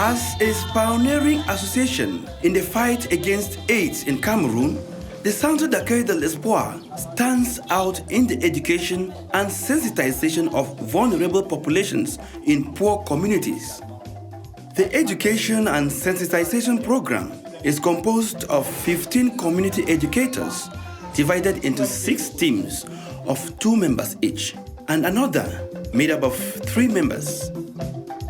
As a pioneering association in the fight against AIDS in Cameroon, the Centre d'Accueil de l'Espoir stands out in the education and sensitization of vulnerable populations in poor communities. The education and sensitization program is composed of 15 community educators divided into 6 teams of 2 members each, and another made up of 3 members.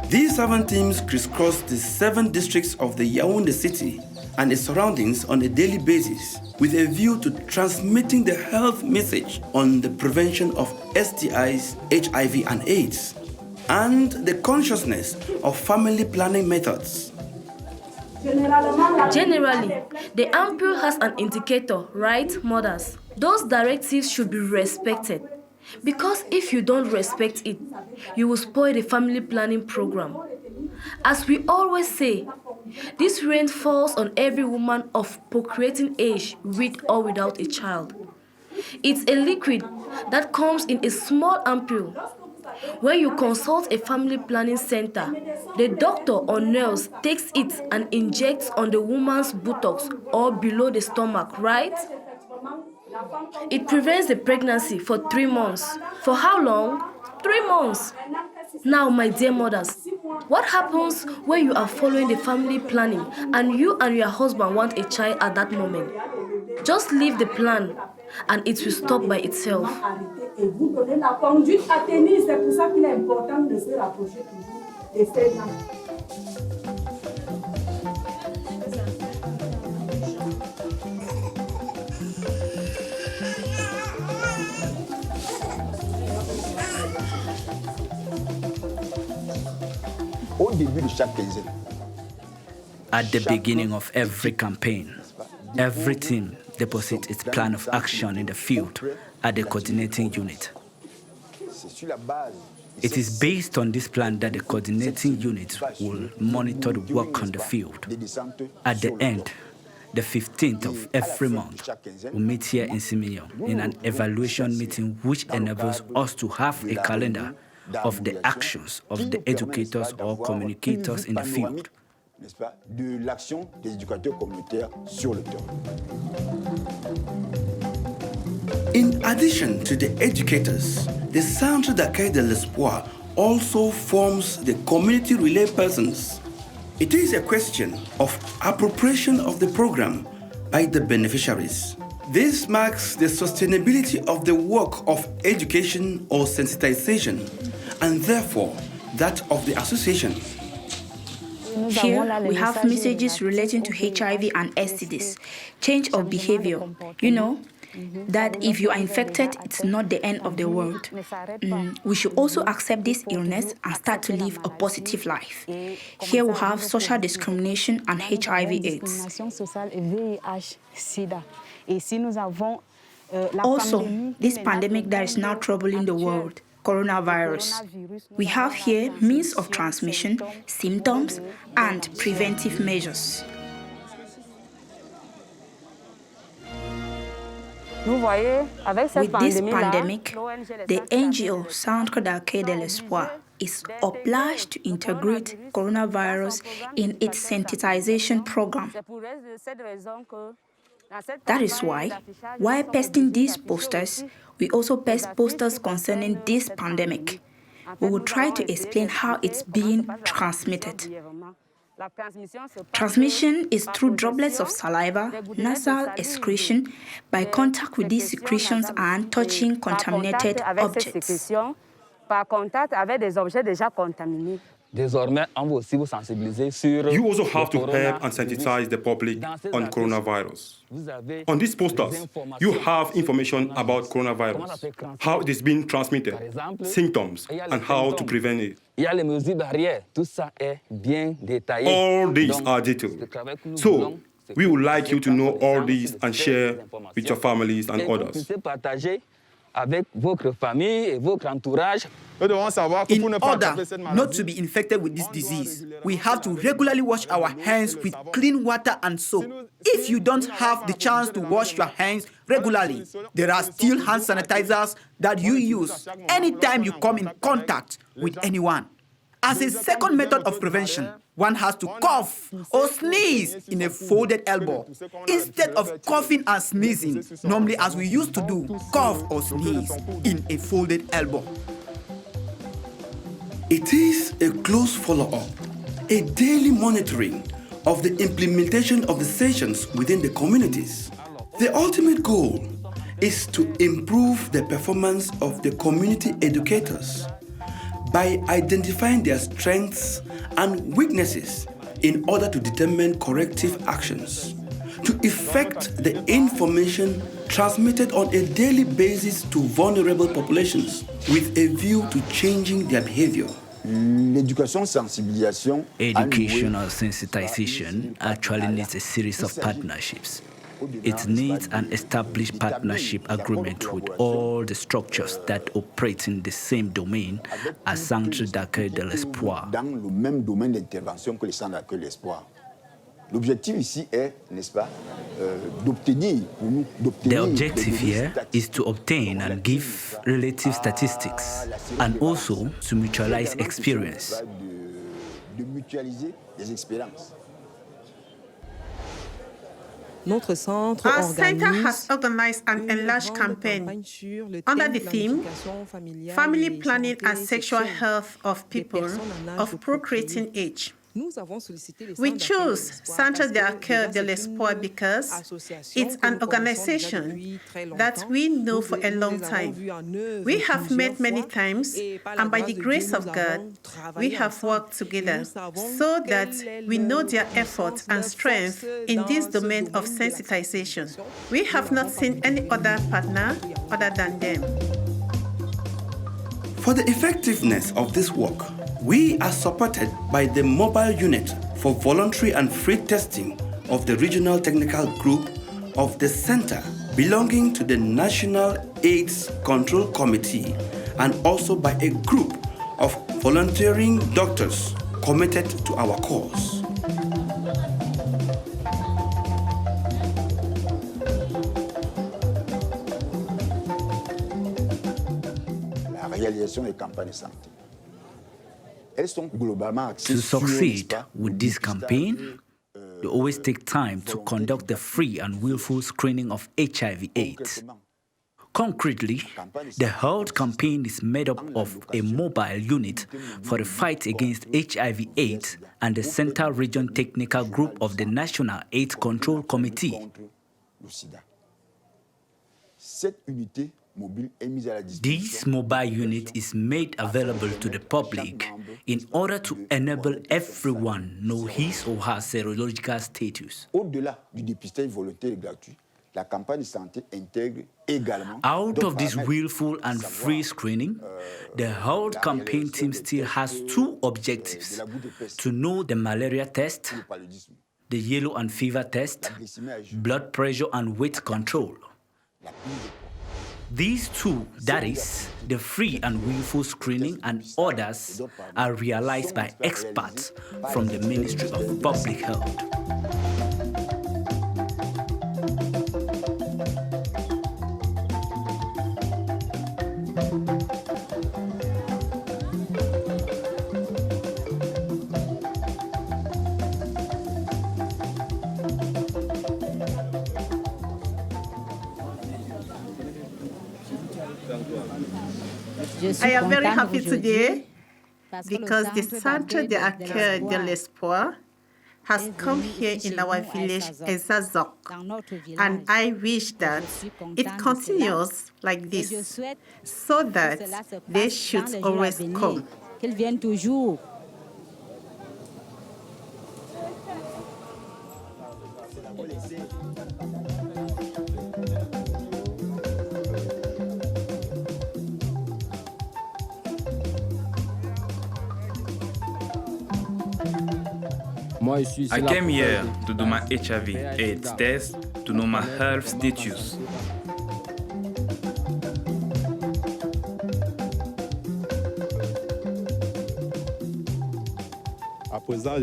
These 7 teams crisscross the 7 districts of the Yaoundé city and its surroundings on a daily basis with a view to transmitting the health message on the prevention of STIs, HIV and AIDS, and the consciousness of family planning methods. Generally, the ampule has an indicator, right, mothers? Those directives should be respected. Because if you don't respect it, you will spoil the family planning program. As we always say, this rain falls on every woman of procreating age with or without a child. It's a liquid that comes in a small ampule. When you consult a family planning center, the doctor or nurse takes it and injects on the woman's buttocks or below the stomach, right? It prevents the pregnancy for 3 months. For how long? 3 months. Now, my dear mothers, what happens when you are following the family planning and you and your husband want a child at that moment? Just leave the plan and it will stop by itself. At the beginning of every campaign, every team deposits its plan of action in the field at the coordinating unit. It is based on this plan that the coordinating unit will monitor the work on the field. At the end, the 15th of every month, we meet here in Simignon in an evaluation meeting which enables us to have a calendar of the actions of the educators or communicators in the field. In addition to the educators, the Centre d'Accueil de l'Espoir also forms the community relay persons. It is a question of appropriation of the program by the beneficiaries. This marks the sustainability of the work of education or sensitization, and therefore that of the association. Here, we have messages relating to HIV and STDs, change of behavior. You know, that if you are infected, it's not the end of the world. We should also accept this illness and start to live a positive life. Here we have social discrimination and HIV/AIDS. Also, this pandemic that is now troubling the world, coronavirus. We have here means of transmission, symptoms, and preventive measures. With this pandemic, the NGO Centre d'Accueil de l'Espoir is obliged to integrate coronavirus in its sensitization program. That is why, while pasting these posters, we also paste posters concerning this pandemic. We will try to explain how it's being transmitted. Transmission is through droplets of saliva, nasal excretion, by contact with these secretions and touching contaminated objects. You also have to help and sensitize the public on coronavirus. On these posters, you have information about coronavirus, how it is being transmitted, symptoms, and how to prevent it. All these are detailed. So, we would like you to know all these and share with your families and others. In order not to be infected with this disease, we have to regularly wash our hands with clean water and soap. If you don't have the chance to wash your hands regularly, there are still hand sanitizers that you use anytime you come in contact with anyone. As a second method of prevention, One has to cough or sneeze in a folded elbow instead of coughing and sneezing, normally as we used to do, cough or sneeze in a folded elbow. It is a close follow-up, a daily monitoring of the implementation of the sessions within the communities. The ultimate goal is to improve the performance of the community educators by identifying their strengths and weaknesses in order to determine corrective actions, to effect the information transmitted on a daily basis to vulnerable populations with a view to changing their behavior. Educational sensitization actually needs a series of partnerships. It needs an established partnership agreement with all the structures that operate in the same domain as Centre d'accueil de l'espoir. The objective here is to obtain and give relative statistics and also to mutualize experience. Our center has organized an enlarged campaign under the theme Family Planning and Sexual Health of People of Procreating Age. We chose Centre d'accueil de l'espoir because it's an organization that we know for a long time. We have met many times, and by the grace of God, we have worked together so that we know their effort and strength in this domain of sensitization. We have not seen any other partner other than them. For the effectiveness of this work, we are supported by the mobile unit for voluntary and free testing of the regional technical group of the center belonging to the National AIDS Control Committee, and also by a group of volunteering doctors committed to our cause. To succeed with this campaign, you always take time to conduct the free and willful screening of HIV/AIDS. Concretely, the health campaign is made up of a mobile unit for the fight against HIV/AIDS and the Central Region Technical Group of the National AIDS Control Committee. This mobile unit is made available to the public in order to enable everyone know his or her serological status. Out of this willful and free screening, the health campaign team still has two objectives: to know the malaria test, the yellow and fever test, blood pressure and weight control. These two, that is, the free and willful screening and others, are realized by experts from the Ministry of Public Health. I am very happy today because the Centre d'accueil de l'espoir has come here in our village, Ezazok, and I wish that it continues like this, so that they should always come. I came here to do my HIV/AIDS test to know my health status.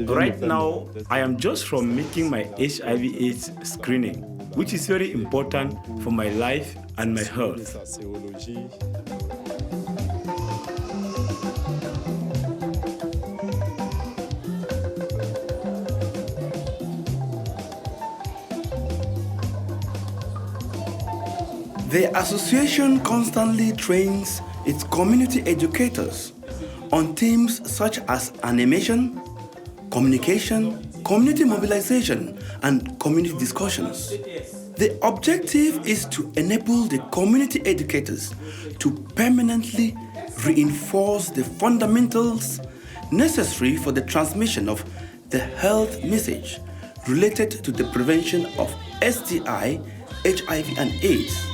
Right now, I am just from making my HIV/AIDS screening, which is very important for my life and my health. The association constantly trains its community educators on themes such as animation, communication, community mobilization, and community discussions. The objective is to enable the community educators to permanently reinforce the fundamentals necessary for the transmission of the health message related to the prevention of STI, HIV, and AIDS.